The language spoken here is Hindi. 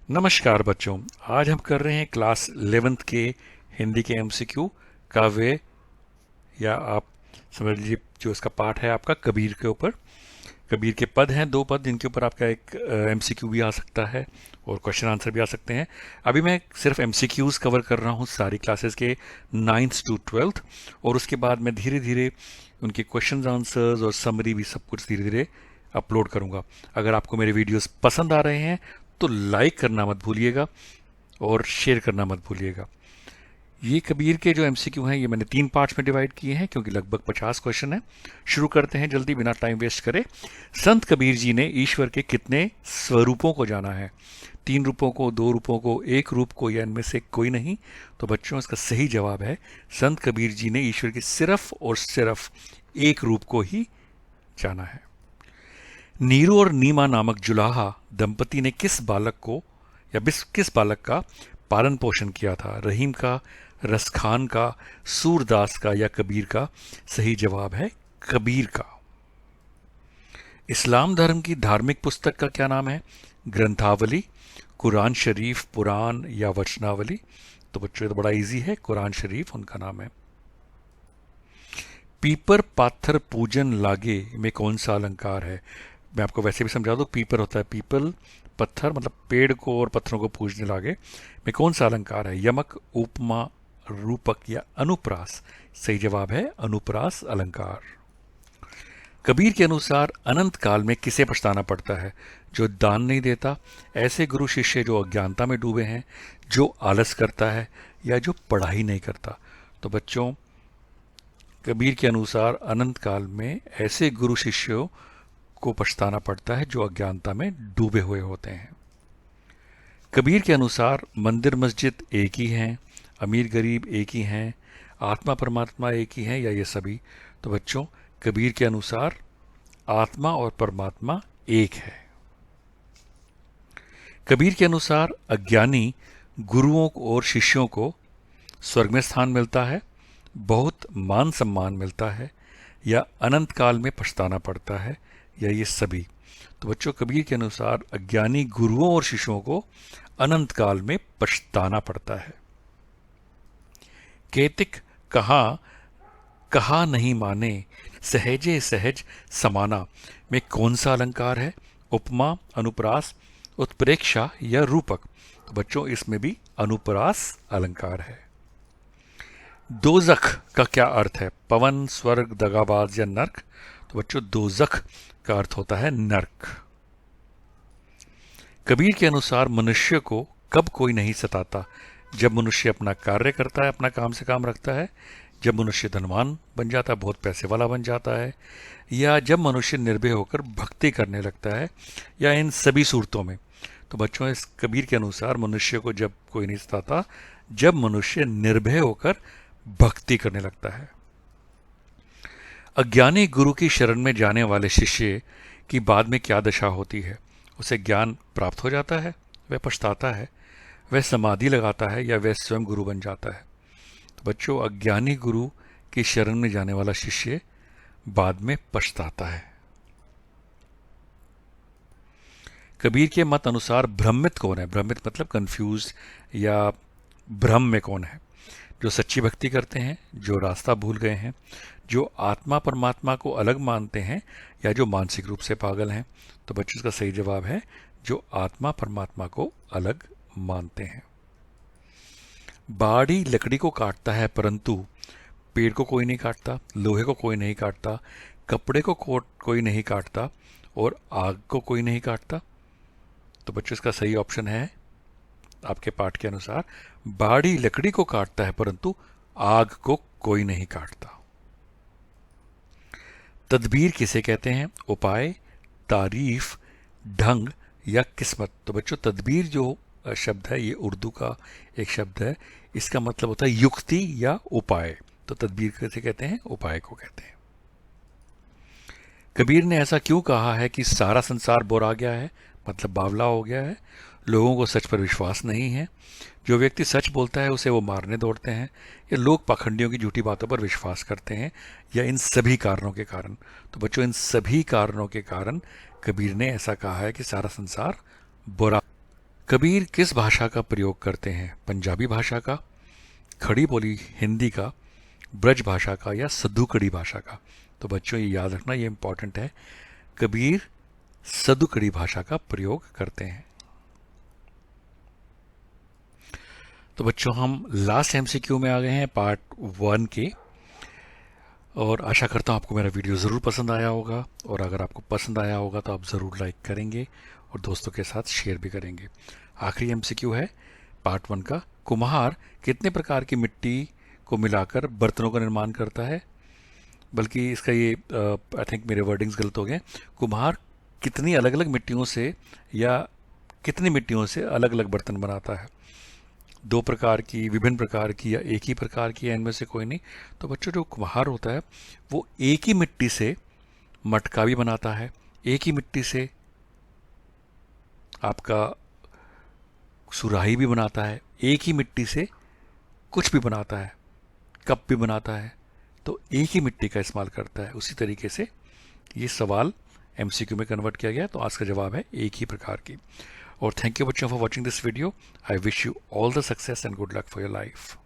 नमस्कार बच्चों। आज हम कर रहे हैं क्लास 11th के हिंदी के एमसीक्यू काव्य, या आप समझ लीजिए जो इसका पाठ है आपका कबीर के ऊपर। कबीर के पद हैं, दो पद, जिनके ऊपर आपका एक एमसीक्यू भी आ सकता है और क्वेश्चन आंसर भी आ सकते हैं। अभी मैं सिर्फ एमसीक्यूज कवर कर रहा हूँ सारी क्लासेस के 9th to 12th, और उसके बाद मैं धीरे धीरे उनके क्वेश्चन आंसर्स और समरी भी सब कुछ धीरे धीरे अपलोड करूँगा। अगर आपको मेरे वीडियोस पसंद आ रहे हैं तो लाइक करना मत भूलिएगा और शेयर करना मत भूलिएगा। ये कबीर के जो एमसीक्यू हैं ये मैंने 3 पार्ट्स में डिवाइड किए हैं, क्योंकि लगभग 50 क्वेश्चन हैं। शुरू करते हैं जल्दी, बिना टाइम वेस्ट करे। संत कबीर जी ने ईश्वर के कितने स्वरूपों को जाना है? 3 रूपों को, 2 रूपों को, 1 रूप को, या इनमें से कोई नहीं? तो बच्चों, इसका सही जवाब है संत कबीर जी ने ईश्वर के सिर्फ और सिर्फ एक रूप को ही जाना है। नीरू और नीमा नामक जुलाहा दंपति ने किस बालक को या किस बालक का पालन पोषण किया था? रहीम का, रसखान का, सूरदास का, या कबीर का? सही जवाब है कबीर का। इस्लाम धर्म की धार्मिक पुस्तक का क्या नाम है? ग्रंथावली, कुरान शरीफ, पुराण, या वचनावली? तो बच्चों, ये तो बड़ा इजी है, कुरान शरीफ उनका नाम है। पीपर पाथर पूजन लागे में कौन सा अलंकार है? मैं आपको वैसे भी समझा दूं। पीपर होता है पीपल, पत्थर मतलब पेड़ को और पत्थरों को पूजने लागे में कौन सा अलंकार है? यमक, उपमा, रूपक, या अनुप्रास? सही जवाब है अनुप्रास अलंकार। कबीर के अनुसार अनंत काल में किसे पछताना पड़ता है? जो दान नहीं देता, ऐसे गुरु शिष्य जो अज्ञानता में डूबे हैं, जो आलस करता है, या जो पढ़ाई नहीं करता? तो बच्चों, कबीर के अनुसार अनंत काल में ऐसे गुरु शिष्यों को पछताना पड़ता है जो अज्ञानता में डूबे हुए होते हैं। कबीर के अनुसार मंदिर मस्जिद एक ही हैं, अमीर गरीब एक ही हैं, आत्मा परमात्मा एक ही हैं, या ये सभी? तो बच्चों, कबीर के अनुसार आत्मा और परमात्मा एक है। कबीर के अनुसार अज्ञानी गुरुओं और शिष्यों को स्वर्ग में स्थान मिलता है, बहुत मान सम्मान मिलता है, या अनंत काल में पछताना पड़ता है, या ये सभी? तो बच्चों, कबीर के अनुसार अज्ञानी गुरुओं और शिष्यों को अनंत काल में पछताना पड़ता है। केतिक कहा कहा नहीं माने, सहजे सहज समाना में कौन सा अलंकार है? उपमा, अनुप्रास, उत्प्रेक्षा, या रूपक? तो बच्चों, इसमें भी अनुप्रास अलंकार है। दोजख का क्या अर्थ है? पवन, स्वर्ग, दगाबाज, या नर्क? तो बच्चों, दोजख का अर्थ होता है नर्क। कबीर के अनुसार मनुष्य को कब कोई नहीं सताता? जब मनुष्य अपना कार्य करता है, अपना काम से काम रखता है, जब मनुष्य धनवान बन जाता है, बहुत पैसे वाला बन जाता है, या जब मनुष्य निर्भय होकर भक्ति करने लगता है, या इन सभी सूरतों में? तो बच्चों, इस कबीर के अनुसार मनुष्य को जब कोई नहीं सताता, जब मनुष्य निर्भय होकर भक्ति करने लगता है। अज्ञानी गुरु की शरण में जाने वाले शिष्य की बाद में क्या दशा होती है? उसे ज्ञान प्राप्त हो जाता है, वह पछताता है, वह समाधि लगाता है, या वह स्वयं गुरु बन जाता है? तो बच्चों, अज्ञानी गुरु की शरण में जाने वाला शिष्य बाद में पछताता है। कबीर के मत अनुसार भ्रमित कौन है? भ्रमित मतलब कंफ्यूज या भ्रम में कौन है? जो सच्ची भक्ति करते हैं, जो रास्ता भूल गए हैं, जो आत्मा परमात्मा को अलग मानते हैं, या जो मानसिक रूप से पागल हैं? तो बच्चों, इसका सही जवाब है जो आत्मा परमात्मा को अलग मानते हैं। बाड़ी लकड़ी को काटता है, परंतु पेड़ को कोई नहीं काटता, लोहे को कोई नहीं काटता, कपड़े को कोई नहीं काटता, और आग को कोई नहीं काटता? तो बच्चों, इसका सही ऑप्शन है आपके पाठ के अनुसार बाड़ी लकड़ी को काटता है, परंतु आग को कोई नहीं काटता। तदबीर किसे कहते हैं? उपाय, तारीफ, ढंग, या किस्मत? तो बच्चों, तदबीर जो शब्द है ये उर्दू का एक शब्द है, इसका मतलब होता है युक्ति या उपाय। तो तदबीर किसे कहते हैं? उपाय को कहते हैं। कबीर ने ऐसा क्यों कहा है कि सारा संसार बोरा गया है, मतलब बावला हो गया है? लोगों को सच पर विश्वास नहीं है। जो व्यक्ति सच बोलता है उसे वो मारने दौड़ते हैं, या लोग पाखंडियों की झूठी बातों पर विश्वास करते हैं, या इन सभी कारणों के कारण? तो बच्चों, इन सभी कारणों के कारण कबीर ने ऐसा कहा है कि सारा संसार बुरा। कबीर किस भाषा का प्रयोग करते हैं? पंजाबी भाषा का, खड़ी बोली हिंदी का, ब्रज भाषा का या सद्दूकड़ी भाषा का? तो बच्चों ये याद रखना, ये इंपॉर्टेंट है। कबीर सद्दूकड़ी भाषा का प्रयोग करते हैं। तो बच्चों हम लास्ट एमसीक्यू में आ गए हैं, पार्ट 1 के। और आशा करता हूँ आपको मेरा वीडियो ज़रूर पसंद आया होगा, और अगर आपको पसंद आया होगा तो आप ज़रूर लाइक करेंगे और दोस्तों के साथ शेयर भी करेंगे। आखिरी एमसीक्यू है पार्ट 1 का, कुम्हार कितने प्रकार की मिट्टी को मिलाकर बर्तनों का निर्माण करता है? बल्कि इसका ये आई थिंक मेरे वर्डिंग्स गलत हो गए। कुम्हार कितनी अलग अलग मिट्टियों से या कितनी मिट्टियों से अलग अलग बर्तन बनाता है? 2 प्रकार की, विभिन्न प्रकार की, या एक ही प्रकार की, या इनमें से कोई नहीं? तो बच्चों जो कुम्हार होता है वो एक ही मिट्टी से मटका भी बनाता है, एक ही मिट्टी से आपका सुराही भी बनाता है, एक ही मिट्टी से कुछ भी बनाता है, कप भी बनाता है। तो एक ही मिट्टी का इस्तेमाल करता है। उसी तरीके से ये सवाल एमसीक्यू में कन्वर्ट किया गया, तो आज का जवाब है एक ही प्रकार की। और थैंक यू बच्चों for watching this video. I wish you all the success and good luck for your life.